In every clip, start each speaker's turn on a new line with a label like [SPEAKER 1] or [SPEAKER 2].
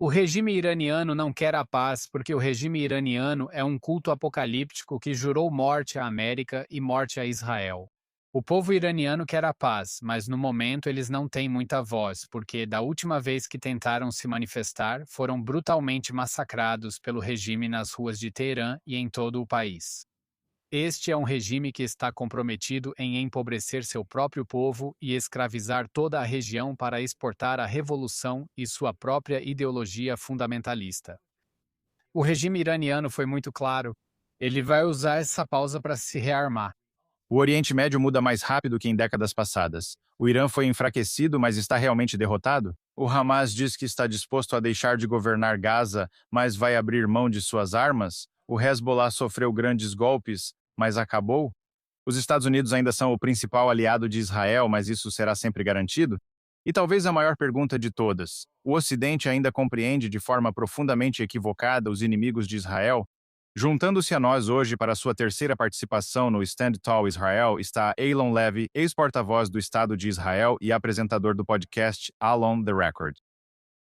[SPEAKER 1] O regime iraniano não quer a paz porque o regime iraniano é um culto apocalíptico que jurou morte à América e morte a Israel. O povo iraniano quer a paz, mas no momento eles não têm muita voz, porque da última vez que tentaram se manifestar, foram brutalmente massacrados pelo regime nas ruas de Teherã e em todo o país. Este é um regime que está comprometido em empobrecer seu próprio povo e escravizar toda a região para exportar a revolução e sua própria ideologia fundamentalista. O regime iraniano foi muito claro. Ele vai usar essa pausa para se rearmar.
[SPEAKER 2] O Oriente Médio muda mais rápido que em décadas passadas. O Irã foi enfraquecido, mas está realmente derrotado? O Hamas diz que está disposto a deixar de governar Gaza, mas vai abrir mão de suas armas? O Hezbollah sofreu grandes golpes, mas acabou? Os Estados Unidos ainda são o principal aliado de Israel, mas isso será sempre garantido? E talvez a maior pergunta de todas: o Ocidente ainda compreende de forma profundamente equivocada os inimigos de Israel? Juntando-se a nós hoje para sua terceira participação no Stand Tall Israel está Eilon Levy, ex-porta-voz do Estado de Israel e apresentador do podcast Alon the Record.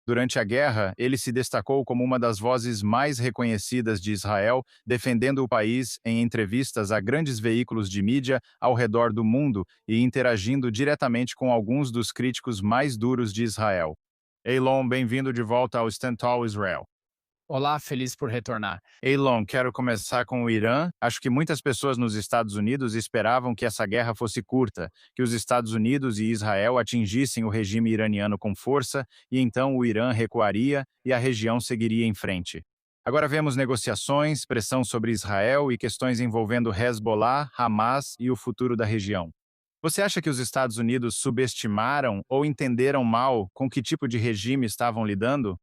[SPEAKER 2] Durante a guerra, ele se destacou como uma das vozes mais reconhecidas de Israel, defendendo o país em entrevistas a grandes veículos de mídia ao redor do mundo e interagindo diretamente com alguns dos críticos mais duros de Israel. Eilon, bem-vindo de volta ao Stand Tall Israel.
[SPEAKER 1] Olá, feliz por retornar.
[SPEAKER 2] Eilon, quero começar com o Irã. Acho que muitas pessoas nos Estados Unidos esperavam que essa guerra fosse curta, que os Estados Unidos e Israel atingissem o regime iraniano com força e então o Irã recuaria e a região seguiria em frente. Agora vemos negociações, pressão sobre Israel e questões envolvendo Hezbollah, Hamas e o futuro da região. Você acha que os Estados Unidos subestimaram ou entenderam mal com que tipo de regime estavam lidando?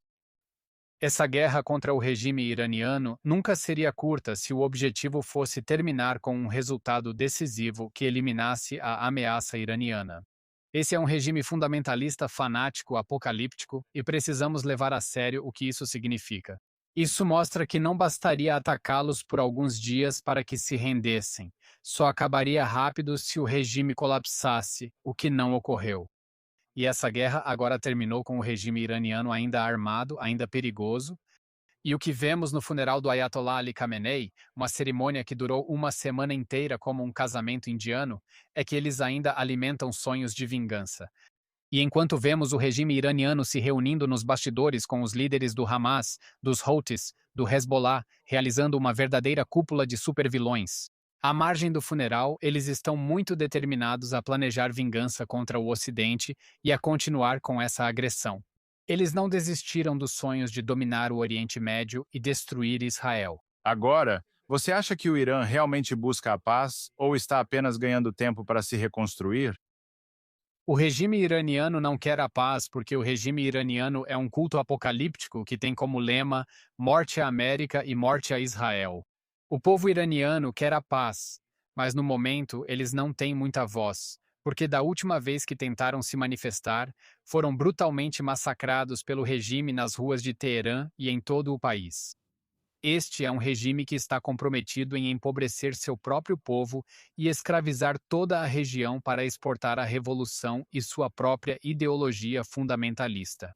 [SPEAKER 1] Essa guerra contra o regime iraniano nunca seria curta se o objetivo fosse terminar com um resultado decisivo que eliminasse a ameaça iraniana. Esse é um regime fundamentalista fanático apocalíptico e precisamos levar a sério o que isso significa. Isso mostra que não bastaria atacá-los por alguns dias para que se rendessem. Só acabaria rápido se o regime colapsasse, o que não ocorreu. E essa guerra agora terminou com o regime iraniano ainda armado, ainda perigoso. E o que vemos no funeral do Ayatollah Ali Khamenei, uma cerimônia que durou uma semana inteira como um casamento indiano, é que eles ainda alimentam sonhos de vingança. E enquanto vemos o regime iraniano se reunindo nos bastidores com os líderes do Hamas, dos Houthis, do Hezbollah, realizando uma verdadeira cúpula de supervilões, à margem do funeral, eles estão muito determinados a planejar vingança contra o Ocidente e a continuar com essa agressão. Eles não desistiram dos sonhos de dominar o Oriente Médio e destruir Israel.
[SPEAKER 2] Agora, você acha que o Irã realmente busca a paz ou está apenas ganhando tempo para se reconstruir?
[SPEAKER 1] O regime iraniano não quer a paz porque o regime iraniano é um culto apocalíptico que tem como lema morte à América e morte a Israel. O povo iraniano quer a paz, mas no momento eles não têm muita voz, porque da última vez que tentaram se manifestar, foram brutalmente massacrados pelo regime nas ruas de Teherã e em todo o país. Este é um regime que está comprometido em empobrecer seu próprio povo e escravizar toda a região para exportar a revolução e sua própria ideologia fundamentalista.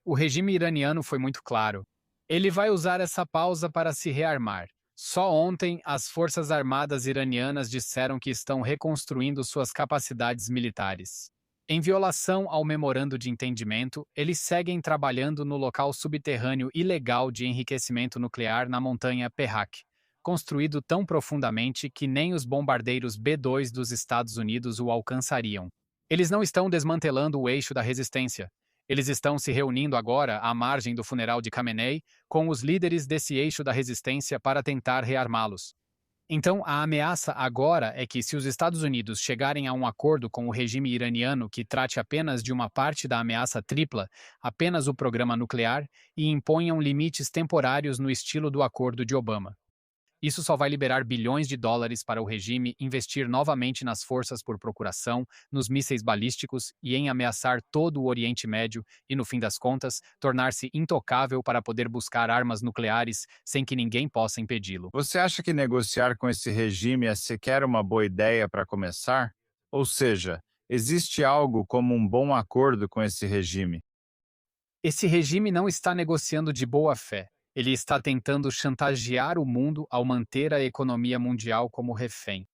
[SPEAKER 1] O regime iraniano foi muito claro. Ele vai usar essa pausa para se rearmar. Só ontem, as forças armadas iranianas disseram que estão reconstruindo suas capacidades militares. Em violação ao memorando de entendimento, eles seguem trabalhando no local subterrâneo ilegal de enriquecimento nuclear na montanha Perak, construído tão profundamente que nem os bombardeiros B-2 dos Estados Unidos o alcançariam. Eles não estão desmantelando o eixo da resistência. Eles estão se reunindo agora à margem do funeral de Khamenei com os líderes desse eixo da resistência para tentar rearmá-los. Então, a ameaça agora é que, se os Estados Unidos chegarem a um acordo com o regime iraniano que trate apenas de uma parte da ameaça tripla, apenas o programa nuclear, e imponham limites temporários no estilo do Acordo de Obama. Isso só vai liberar bilhões de dólares para o regime investir novamente nas forças por procuração, nos mísseis balísticos e em ameaçar todo o Oriente Médio e, no fim das contas, tornar-se intocável para poder buscar armas nucleares sem que ninguém possa impedi-lo.
[SPEAKER 2] Você acha que negociar com esse regime é sequer uma boa ideia para começar? Ou seja, existe algo como um bom acordo com esse regime?
[SPEAKER 1] Esse regime não está negociando de boa fé. Ele está tentando chantagear o mundo ao manter a economia mundial como refém.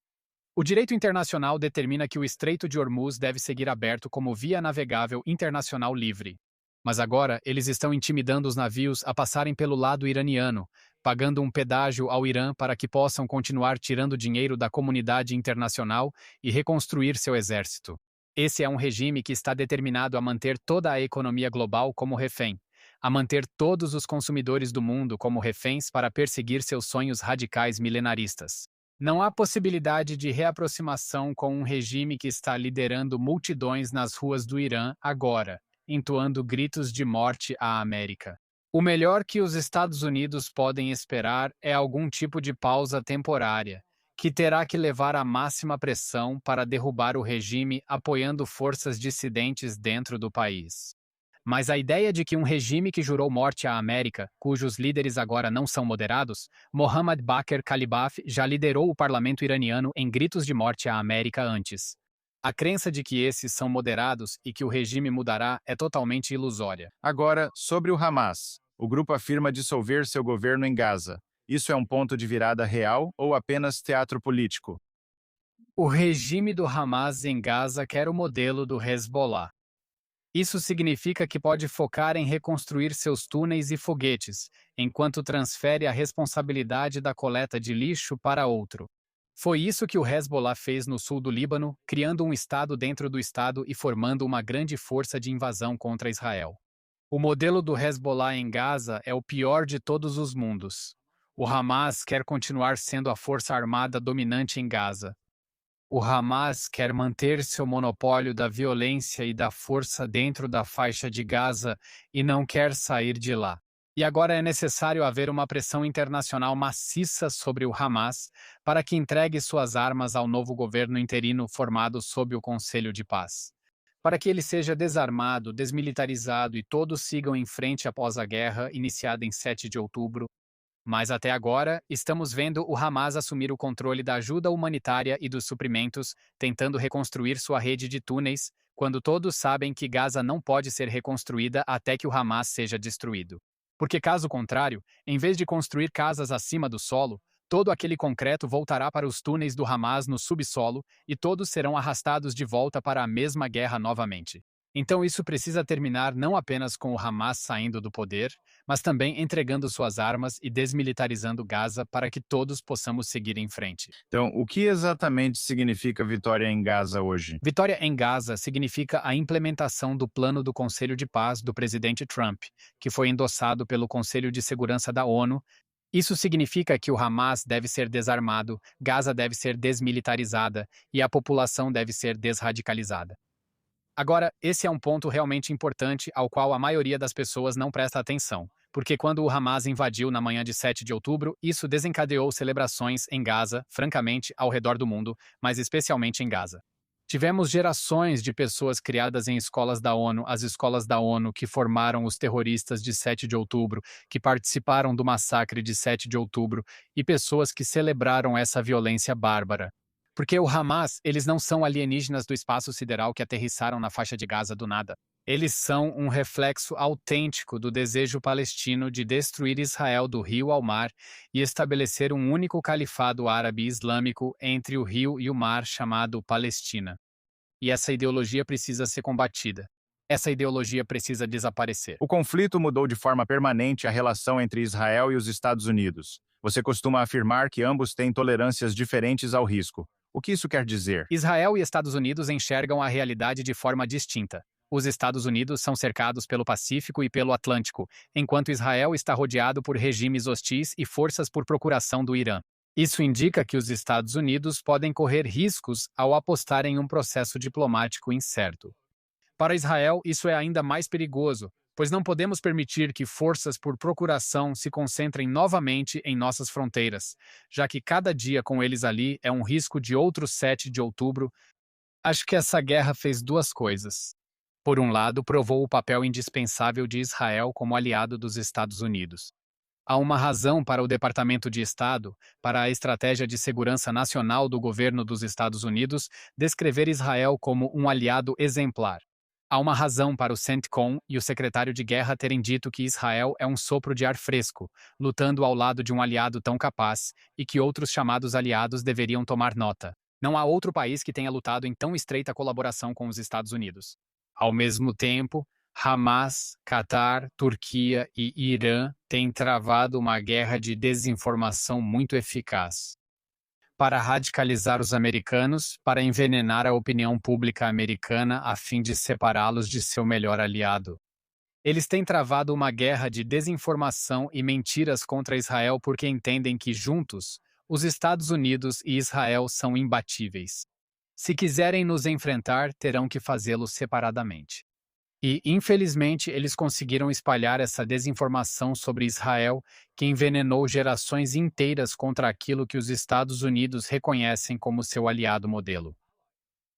[SPEAKER 1] O direito internacional determina que o Estreito de Hormuz deve seguir aberto como via navegável internacional livre. Mas agora eles estão intimidando os navios a passarem pelo lado iraniano, pagando um pedágio ao Irã para que possam continuar tirando dinheiro da comunidade internacional e reconstruir seu exército. Esse é um regime que está determinado a manter toda a economia global como refém, a manter todos os consumidores do mundo como reféns para perseguir seus sonhos radicais milenaristas. Não há possibilidade de reaproximação com um regime que está liderando multidões nas ruas do Irã agora, entoando gritos de morte à América. O melhor que os Estados Unidos podem esperar é algum tipo de pausa temporária, que terá que levar à máxima pressão para derrubar o regime apoiando forças dissidentes dentro do país. Mas a ideia de que um regime que jurou morte à América, cujos líderes agora não são moderados, Mohammad Bakr Kalibaf já liderou o parlamento iraniano em gritos de morte à América antes. A crença de que esses são moderados e que o regime mudará é totalmente ilusória.
[SPEAKER 2] Agora, sobre o Hamas. O grupo afirma dissolver seu governo em Gaza. Isso é um ponto de virada real ou apenas teatro político?
[SPEAKER 1] O regime do Hamas em Gaza quer o modelo do Hezbollah. Isso significa que pode focar em reconstruir seus túneis e foguetes, enquanto transfere a responsabilidade da coleta de lixo para outro. Foi isso que o Hezbollah fez no sul do Líbano, criando um estado dentro do estado e formando uma grande força de invasão contra Israel. O modelo do Hezbollah em Gaza é o pior de todos os mundos. O Hamas quer continuar sendo a força armada dominante em Gaza. O Hamas quer manter seu monopólio da violência e da força dentro da faixa de Gaza e não quer sair de lá. E agora é necessário haver uma pressão internacional maciça sobre o Hamas para que entregue suas armas ao novo governo interino formado sob o Conselho de Paz. Para que ele seja desarmado, desmilitarizado e todos sigam em frente após a guerra iniciada em 7 de outubro, mas até agora, estamos vendo o Hamas assumir o controle da ajuda humanitária e dos suprimentos, tentando reconstruir sua rede de túneis, quando todos sabem que Gaza não pode ser reconstruída até que o Hamas seja destruído. Porque, caso contrário, em vez de construir casas acima do solo, todo aquele concreto voltará para os túneis do Hamas no subsolo e todos serão arrastados de volta para a mesma guerra novamente. Então isso precisa terminar não apenas com o Hamas saindo do poder, mas também entregando suas armas e desmilitarizando Gaza para que todos possamos seguir em frente.
[SPEAKER 2] Então, o que exatamente significa vitória em Gaza hoje?
[SPEAKER 1] Vitória em Gaza significa a implementação do plano do Conselho de Paz do presidente Trump, que foi endossado pelo Conselho de Segurança da ONU. Isso significa que o Hamas deve ser desarmado, Gaza deve ser desmilitarizada e a população deve ser desradicalizada. Agora, esse é um ponto realmente importante ao qual a maioria das pessoas não presta atenção, porque quando o Hamas invadiu na manhã de 7 de outubro, isso desencadeou celebrações em Gaza, francamente, ao redor do mundo, mas especialmente em Gaza. Tivemos gerações de pessoas criadas em escolas da ONU, as escolas da ONU que formaram os terroristas de 7 de outubro, que participaram do massacre de 7 de outubro, e pessoas que celebraram essa violência bárbara. Porque o Hamas, eles não são alienígenas do espaço sideral que aterrissaram na faixa de Gaza do nada. Eles são um reflexo autêntico do desejo palestino de destruir Israel do rio ao mar e estabelecer um único califado árabe islâmico entre o rio e o mar chamado Palestina. E essa ideologia precisa ser combatida. Essa ideologia precisa desaparecer.
[SPEAKER 2] O conflito mudou de forma permanente a relação entre Israel e os Estados Unidos. Você costuma afirmar que ambos têm tolerâncias diferentes ao risco. O que isso quer dizer?
[SPEAKER 1] Israel e Estados Unidos enxergam a realidade de forma distinta. Os Estados Unidos são cercados pelo Pacífico e pelo Atlântico, enquanto Israel está rodeado por regimes hostis e forças por procuração do Irã. Isso indica que os Estados Unidos podem correr riscos ao apostar em um processo diplomático incerto. Para Israel, isso é ainda mais perigoso, pois não podemos permitir que forças por procuração se concentrem novamente em nossas fronteiras, já que cada dia com eles ali é um risco de outro 7 de outubro. Acho que essa guerra fez duas coisas. Por um lado, provou o papel indispensável de Israel como aliado dos Estados Unidos. Há uma razão para o Departamento de Estado, para a Estratégia de Segurança Nacional do governo dos Estados Unidos, descrever Israel como um aliado exemplar. Há uma razão para o CENTCOM e o secretário de guerra terem dito que Israel é um sopro de ar fresco, lutando ao lado de um aliado tão capaz, e que outros chamados aliados deveriam tomar nota. Não há outro país que tenha lutado em tão estreita colaboração com os Estados Unidos. Ao mesmo tempo, Hamas, Catar, Turquia e Irã têm travado uma guerra de desinformação muito eficaz para radicalizar os americanos, para envenenar a opinião pública americana a fim de separá-los de seu melhor aliado. Eles têm travado uma guerra de desinformação e mentiras contra Israel porque entendem que, juntos, os Estados Unidos e Israel são imbatíveis. Se quiserem nos enfrentar, terão que fazê-lo separadamente. E, infelizmente, eles conseguiram espalhar essa desinformação sobre Israel, que envenenou gerações inteiras contra aquilo que os Estados Unidos reconhecem como seu aliado modelo.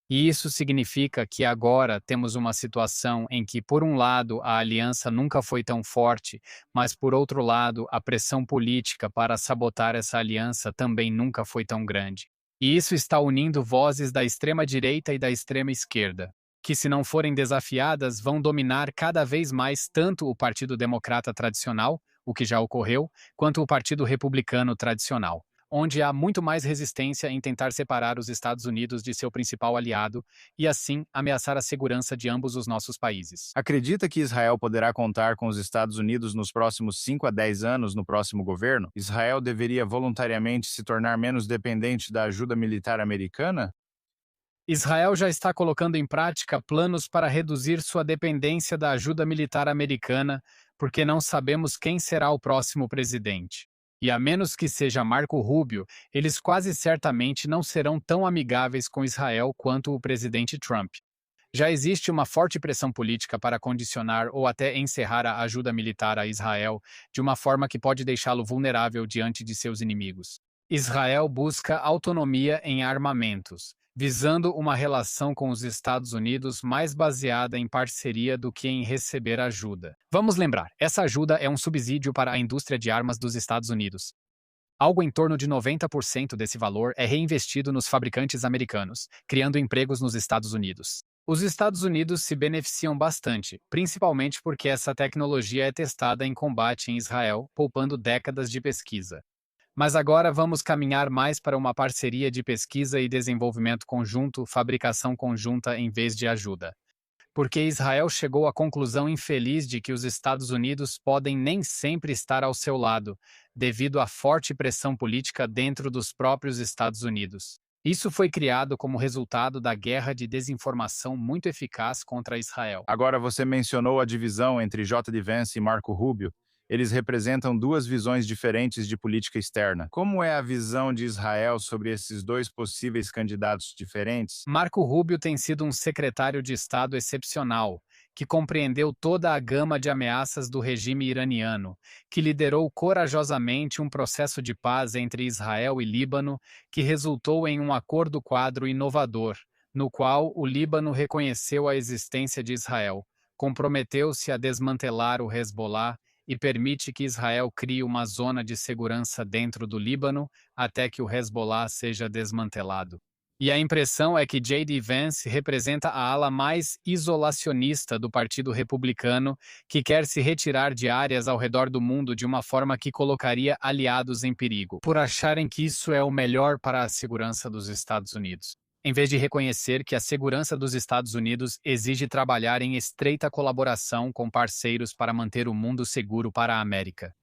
[SPEAKER 1] E isso significa que agora temos uma situação em que, por um lado, a aliança nunca foi tão forte, mas, por outro lado, a pressão política para sabotar essa aliança também nunca foi tão grande. E isso está unindo vozes da extrema-direita e da extrema-esquerda, que, se não forem desafiadas, vão dominar cada vez mais tanto o Partido Democrata tradicional, o que já ocorreu, quanto o Partido Republicano tradicional, onde há muito mais resistência em tentar separar os Estados Unidos de seu principal aliado e, assim, ameaçar a segurança de ambos os nossos países.
[SPEAKER 2] Acredita que Israel poderá contar com os Estados Unidos nos próximos 5 a 10 anos no próximo governo? Israel deveria voluntariamente se tornar menos dependente da ajuda militar americana?
[SPEAKER 1] Israel já está colocando em prática planos para reduzir sua dependência da ajuda militar americana, porque não sabemos quem será o próximo presidente. E a menos que seja Marco Rubio, eles quase certamente não serão tão amigáveis com Israel quanto o presidente Trump. Já existe uma forte pressão política para condicionar ou até encerrar a ajuda militar a Israel de uma forma que pode deixá-lo vulnerável diante de seus inimigos. Israel busca autonomia em armamentos, visando uma relação com os Estados Unidos mais baseada em parceria do que em receber ajuda. Vamos lembrar, essa ajuda é um subsídio para a indústria de armas dos Estados Unidos. Algo em torno de 90% desse valor é reinvestido nos fabricantes americanos, criando empregos nos Estados Unidos. Os Estados Unidos se beneficiam bastante, principalmente porque essa tecnologia é testada em combate em Israel, poupando décadas de pesquisa. Mas agora vamos caminhar mais para uma parceria de pesquisa e desenvolvimento conjunto, fabricação conjunta em vez de ajuda. Porque Israel chegou à conclusão infeliz de que os Estados Unidos podem nem sempre estar ao seu lado, devido à forte pressão política dentro dos próprios Estados Unidos. Isso foi criado como resultado da guerra de desinformação muito eficaz contra Israel.
[SPEAKER 2] Agora você mencionou a divisão entre J.D. Vance e Marco Rubio. Eles representam duas visões diferentes de política externa. Como é a visão de Israel sobre esses dois possíveis candidatos diferentes?
[SPEAKER 1] Marco Rubio tem sido um secretário de Estado excepcional, que compreendeu toda a gama de ameaças do regime iraniano, que liderou corajosamente um processo de paz entre Israel e Líbano, que resultou em um acordo quadro inovador, no qual o Líbano reconheceu a existência de Israel, comprometeu-se a desmantelar o Hezbollah e permite que Israel crie uma zona de segurança dentro do Líbano até que o Hezbollah seja desmantelado. E a impressão é que J.D. Vance representa a ala mais isolacionista do Partido Republicano, que quer se retirar de áreas ao redor do mundo de uma forma que colocaria aliados em perigo, por acharem que isso é o melhor para a segurança dos Estados Unidos, em vez de reconhecer que a segurança dos Estados Unidos exige trabalhar em estreita colaboração com parceiros para manter o mundo seguro para a América.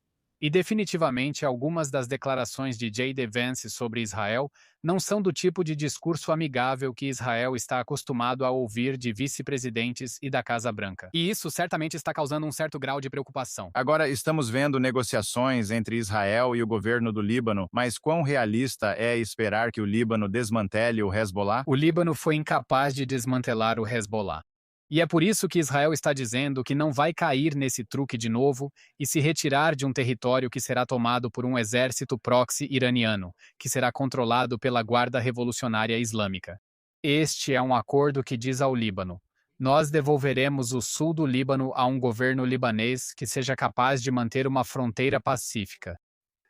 [SPEAKER 1] E definitivamente algumas das declarações de J.D. Vance sobre Israel não são do tipo de discurso amigável que Israel está acostumado a ouvir de vice-presidentes e da Casa Branca. E isso certamente está causando um certo grau de preocupação.
[SPEAKER 2] Agora, estamos vendo negociações entre Israel e o governo do Líbano, mas quão realista é esperar que o Líbano desmantele o Hezbollah?
[SPEAKER 1] O Líbano foi incapaz de desmantelar o Hezbollah. E é por isso que Israel está dizendo que não vai cair nesse truque de novo e se retirar de um território que será tomado por um exército proxy iraniano, que será controlado pela Guarda Revolucionária Islâmica. Este é um acordo que diz ao Líbano: nós devolveremos o sul do Líbano a um governo libanês que seja capaz de manter uma fronteira pacífica.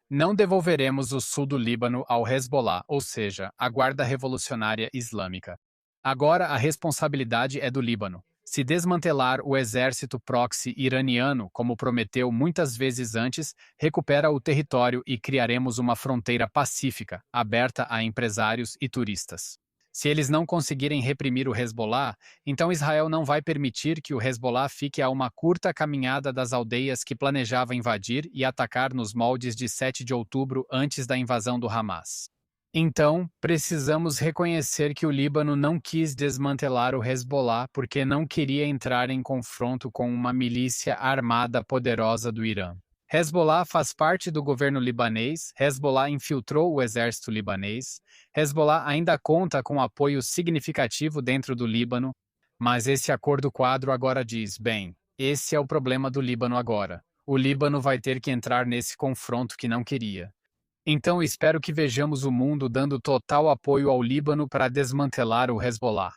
[SPEAKER 1] Não devolveremos o sul do Líbano ao Hezbollah, ou seja, à Guarda Revolucionária Islâmica. Agora a responsabilidade é do Líbano. Se desmantelar o exército proxy iraniano, como prometeu muitas vezes antes, recupera o território e criaremos uma fronteira pacífica, aberta a empresários e turistas. Se eles não conseguirem reprimir o Hezbollah, então Israel não vai permitir que o Hezbollah fique a uma curta caminhada das aldeias que planejava invadir e atacar nos moldes de 7 de outubro antes da invasão do Hamas. Então, precisamos reconhecer que o Líbano não quis desmantelar o Hezbollah porque não queria entrar em confronto com uma milícia armada poderosa do Irã. Hezbollah faz parte do governo libanês, Hezbollah infiltrou o exército libanês, Hezbollah ainda conta com apoio significativo dentro do Líbano, mas esse acordo quadro agora diz, bem, esse é o problema do Líbano agora. O Líbano vai ter que entrar nesse confronto que não queria. Então espero que vejamos o mundo dando total apoio ao Líbano para desmantelar o Hezbollah.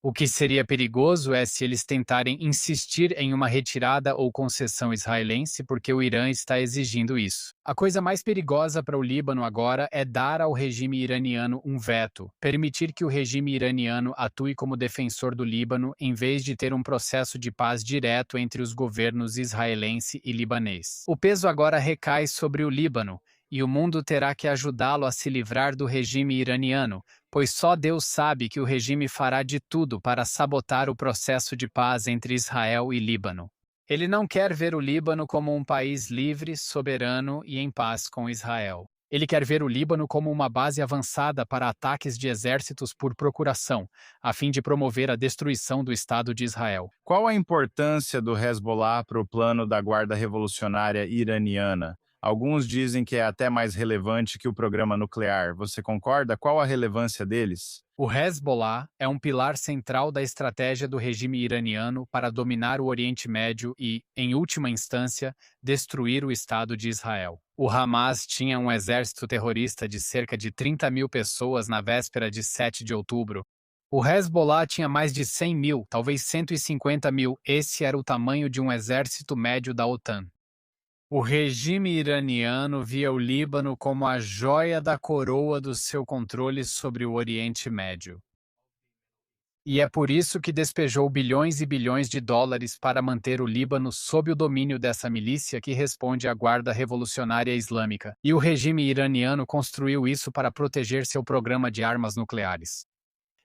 [SPEAKER 1] O que seria perigoso é se eles tentarem insistir em uma retirada ou concessão israelense porque o Irã está exigindo isso. A coisa mais perigosa para o Líbano agora é dar ao regime iraniano um veto, permitir que o regime iraniano atue como defensor do Líbano em vez de ter um processo de paz direto entre os governos israelense e libanês. O peso agora recai sobre o Líbano, e o mundo terá que ajudá-lo a se livrar do regime iraniano, pois só Deus sabe que o regime fará de tudo para sabotar o processo de paz entre Israel e Líbano. Ele não quer ver o Líbano como um país livre, soberano e em paz com Israel. Ele quer ver o Líbano como uma base avançada para ataques de exércitos por procuração, a fim de promover a destruição do Estado de Israel.
[SPEAKER 2] Qual a importância do Hezbollah para o plano da Guarda Revolucionária Iraniana? Alguns dizem que é até mais relevante que o programa nuclear. Você concorda? Qual a relevância deles?
[SPEAKER 1] O Hezbollah é um pilar central da estratégia do regime iraniano para dominar o Oriente Médio e, em última instância, destruir o Estado de Israel. O Hamas tinha um exército terrorista de cerca de 30 mil pessoas na véspera de 7 de outubro. O Hezbollah tinha mais de 100 mil, talvez 150 mil. Esse era o tamanho de um exército médio da OTAN. O regime iraniano via o Líbano como a joia da coroa do seu controle sobre o Oriente Médio. E é por isso que despejou bilhões e bilhões de dólares para manter o Líbano sob o domínio dessa milícia que responde à Guarda Revolucionária Islâmica. E o regime iraniano construiu isso para proteger seu programa de armas nucleares.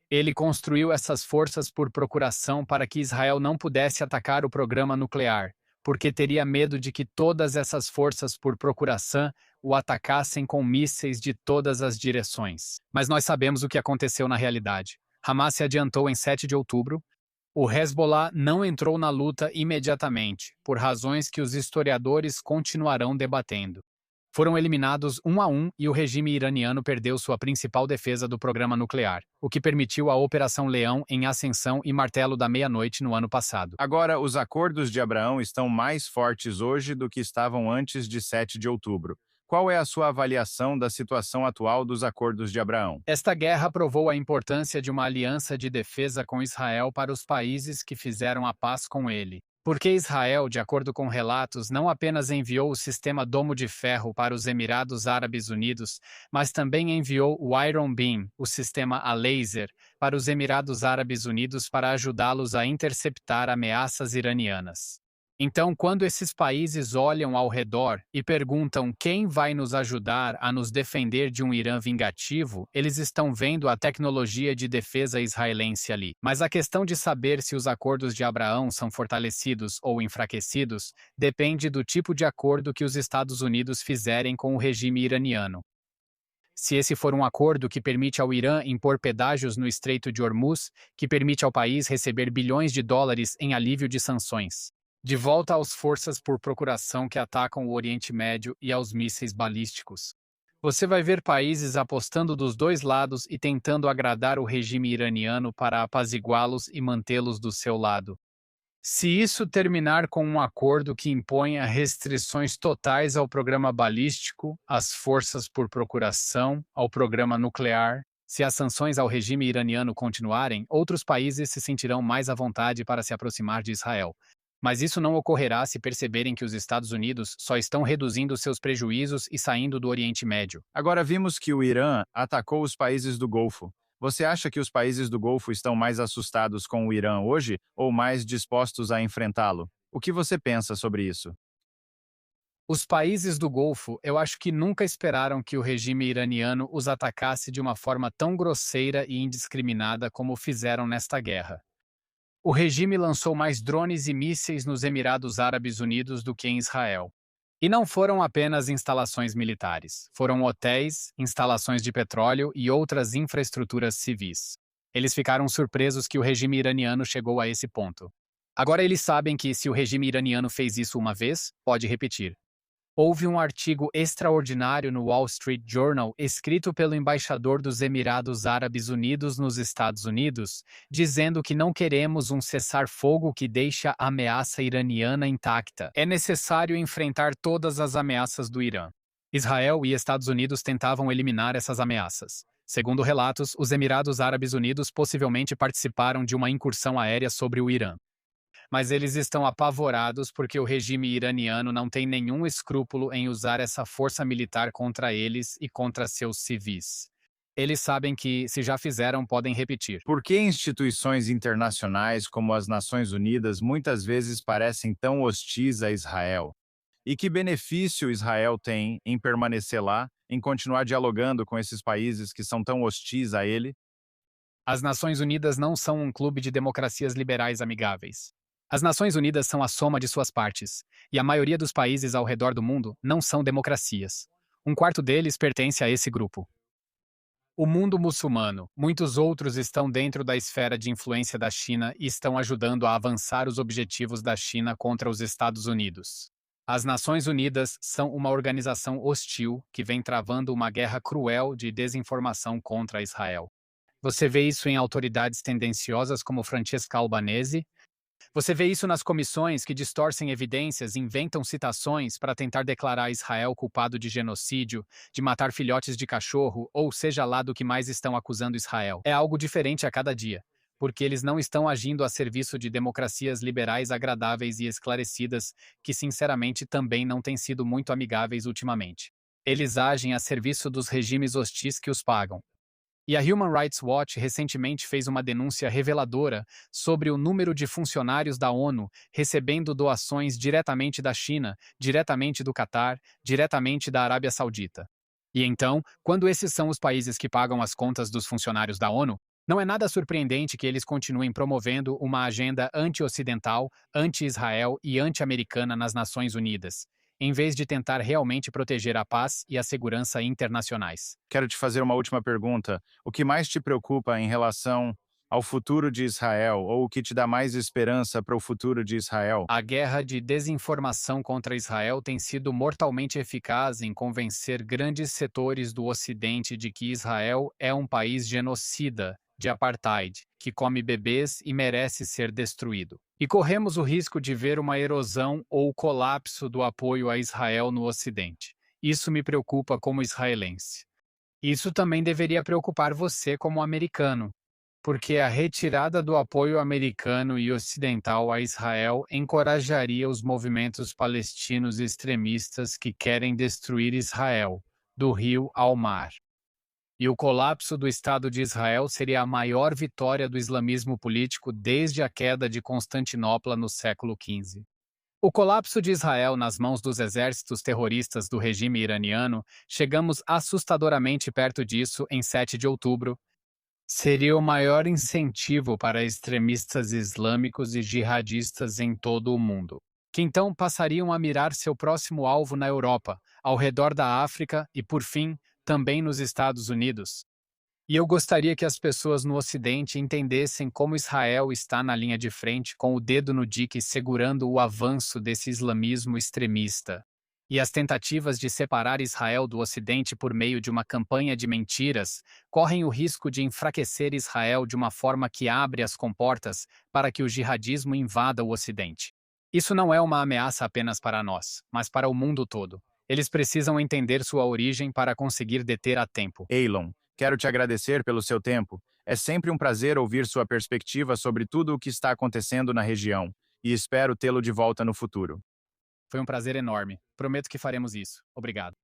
[SPEAKER 1] Ele construiu essas forças por procuração para que Israel não pudesse atacar o programa nuclear, porque teria medo de que todas essas forças por procuração o atacassem com mísseis de todas as direções. Mas nós sabemos o que aconteceu na realidade. Hamas se adiantou em 7 de outubro. O Hezbollah não entrou na luta imediatamente, por razões que os historiadores continuarão debatendo. Foram eliminados um a um e o regime iraniano perdeu sua principal defesa do programa nuclear, o que permitiu a Operação Leão em Ascensão e Martelo da Meia-Noite no ano passado.
[SPEAKER 2] Agora, os acordos de Abraão estão mais fortes hoje do que estavam antes de 7 de outubro. Qual é a sua avaliação da situação atual dos acordos de Abraão?
[SPEAKER 1] Esta guerra provou a importância de uma aliança de defesa com Israel para os países que fizeram a paz com ele. Porque Israel, de acordo com relatos, não apenas enviou o sistema Domo de Ferro para os Emirados Árabes Unidos, mas também enviou o Iron Beam, o sistema a laser, para os Emirados Árabes Unidos para ajudá-los a interceptar ameaças iranianas. Então, quando esses países olham ao redor e perguntam quem vai nos ajudar a nos defender de um Irã vingativo, eles estão vendo a tecnologia de defesa israelense ali. Mas a questão de saber se os acordos de Abraão são fortalecidos ou enfraquecidos depende do tipo de acordo que os Estados Unidos fizerem com o regime iraniano. Se esse for um acordo que permite ao Irã impor pedágios no Estreito de Hormuz, que permite ao país receber bilhões de dólares em alívio de sanções. De volta às forças por procuração que atacam o Oriente Médio e aos mísseis balísticos. Você vai ver países apostando dos dois lados e tentando agradar o regime iraniano para apaziguá-los e mantê-los do seu lado. Se isso terminar com um acordo que imponha restrições totais ao programa balístico, às forças por procuração, ao programa nuclear, se as sanções ao regime iraniano continuarem, outros países se sentirão mais à vontade para se aproximar de Israel. Mas isso não ocorrerá se perceberem que os Estados Unidos só estão reduzindo seus prejuízos e saindo do Oriente Médio.
[SPEAKER 2] Agora vimos que o Irã atacou os países do Golfo. Você acha que os países do Golfo estão mais assustados com o Irã hoje ou mais dispostos a enfrentá-lo? O que você pensa sobre isso?
[SPEAKER 1] Os países do Golfo, eu acho que nunca esperaram que o regime iraniano os atacasse de uma forma tão grosseira e indiscriminada como fizeram nesta guerra. O regime lançou mais drones e mísseis nos Emirados Árabes Unidos do que em Israel. E não foram apenas instalações militares, foram hotéis, instalações de petróleo e outras infraestruturas civis. Eles ficaram surpresos que o regime iraniano chegou a esse ponto. Agora eles sabem que, se o regime iraniano fez isso uma vez, pode repetir. Houve um artigo extraordinário no Wall Street Journal escrito pelo embaixador dos Emirados Árabes Unidos nos Estados Unidos, dizendo que não queremos um cessar-fogo que deixe a ameaça iraniana intacta. É necessário enfrentar todas as ameaças do Irã. Israel e Estados Unidos tentavam eliminar essas ameaças. Segundo relatos, os Emirados Árabes Unidos possivelmente participaram de uma incursão aérea sobre o Irã. Mas eles estão apavorados porque o regime iraniano não tem nenhum escrúpulo em usar essa força militar contra eles e contra seus civis. Eles sabem que, se já fizeram, podem repetir.
[SPEAKER 2] Por que instituições internacionais como as Nações Unidas muitas vezes parecem tão hostis a Israel? E que benefício Israel tem em permanecer lá, em continuar dialogando com esses países que são tão hostis a ele?
[SPEAKER 1] As Nações Unidas não são um clube de democracias liberais amigáveis. As Nações Unidas são a soma de suas partes, e a maioria dos países ao redor do mundo não são democracias. Um quarto deles pertence a esse grupo. O mundo muçulmano, muitos outros estão dentro da esfera de influência da China e estão ajudando a avançar os objetivos da China contra os Estados Unidos. As Nações Unidas são uma organização hostil que vem travando uma guerra cruel de desinformação contra Israel. Você vê isso em autoridades tendenciosas como Francesca Albanese. Você vê isso nas comissões que distorcem evidências e inventam citações para tentar declarar Israel culpado de genocídio, de matar filhotes de cachorro, ou seja lá do que mais estão acusando Israel. É algo diferente a cada dia, porque eles não estão agindo a serviço de democracias liberais agradáveis e esclarecidas, que sinceramente também não têm sido muito amigáveis ultimamente. Eles agem a serviço dos regimes hostis que os pagam. E a Human Rights Watch recentemente fez uma denúncia reveladora sobre o número de funcionários da ONU recebendo doações diretamente da China, diretamente do Catar, diretamente da Arábia Saudita. E então, quando esses são os países que pagam as contas dos funcionários da ONU, não é nada surpreendente que eles continuem promovendo uma agenda anti-ocidental, anti-Israel e anti-americana nas Nações Unidas, em vez de tentar realmente proteger a paz e a segurança internacionais.
[SPEAKER 2] Quero te fazer uma última pergunta. O que mais te preocupa em relação ao futuro de Israel, ou o que te dá mais esperança para o futuro de Israel?
[SPEAKER 1] A guerra de desinformação contra Israel tem sido mortalmente eficaz em convencer grandes setores do Ocidente de que Israel é um país genocida, de apartheid, que come bebês e merece ser destruído. E corremos o risco de ver uma erosão ou colapso do apoio a Israel no Ocidente. Isso me preocupa como israelense. Isso também deveria preocupar você como americano, porque a retirada do apoio americano e ocidental a Israel encorajaria os movimentos palestinos extremistas que querem destruir Israel, do rio ao mar. E o colapso do Estado de Israel seria a maior vitória do islamismo político desde a queda de Constantinopla no século XV. O colapso de Israel nas mãos dos exércitos terroristas do regime iraniano, chegamos assustadoramente perto disso em 7 de outubro, seria o maior incentivo para extremistas islâmicos e jihadistas em todo o mundo, que então passariam a mirar seu próximo alvo na Europa, ao redor da África e, por fim, também nos Estados Unidos. E eu gostaria que as pessoas no Ocidente entendessem como Israel está na linha de frente, com o dedo no dique, segurando o avanço desse islamismo extremista. E as tentativas de separar Israel do Ocidente por meio de uma campanha de mentiras correm o risco de enfraquecer Israel de uma forma que abre as comportas para que o jihadismo invada o Ocidente. Isso não é uma ameaça apenas para nós, mas para o mundo todo. Eles precisam entender sua origem para conseguir deter a tempo.
[SPEAKER 2] Eilon, quero te agradecer pelo seu tempo. É sempre um prazer ouvir sua perspectiva sobre tudo o que está acontecendo na região, e espero tê-lo de volta no futuro.
[SPEAKER 1] Foi um prazer enorme. Prometo que faremos isso. Obrigado.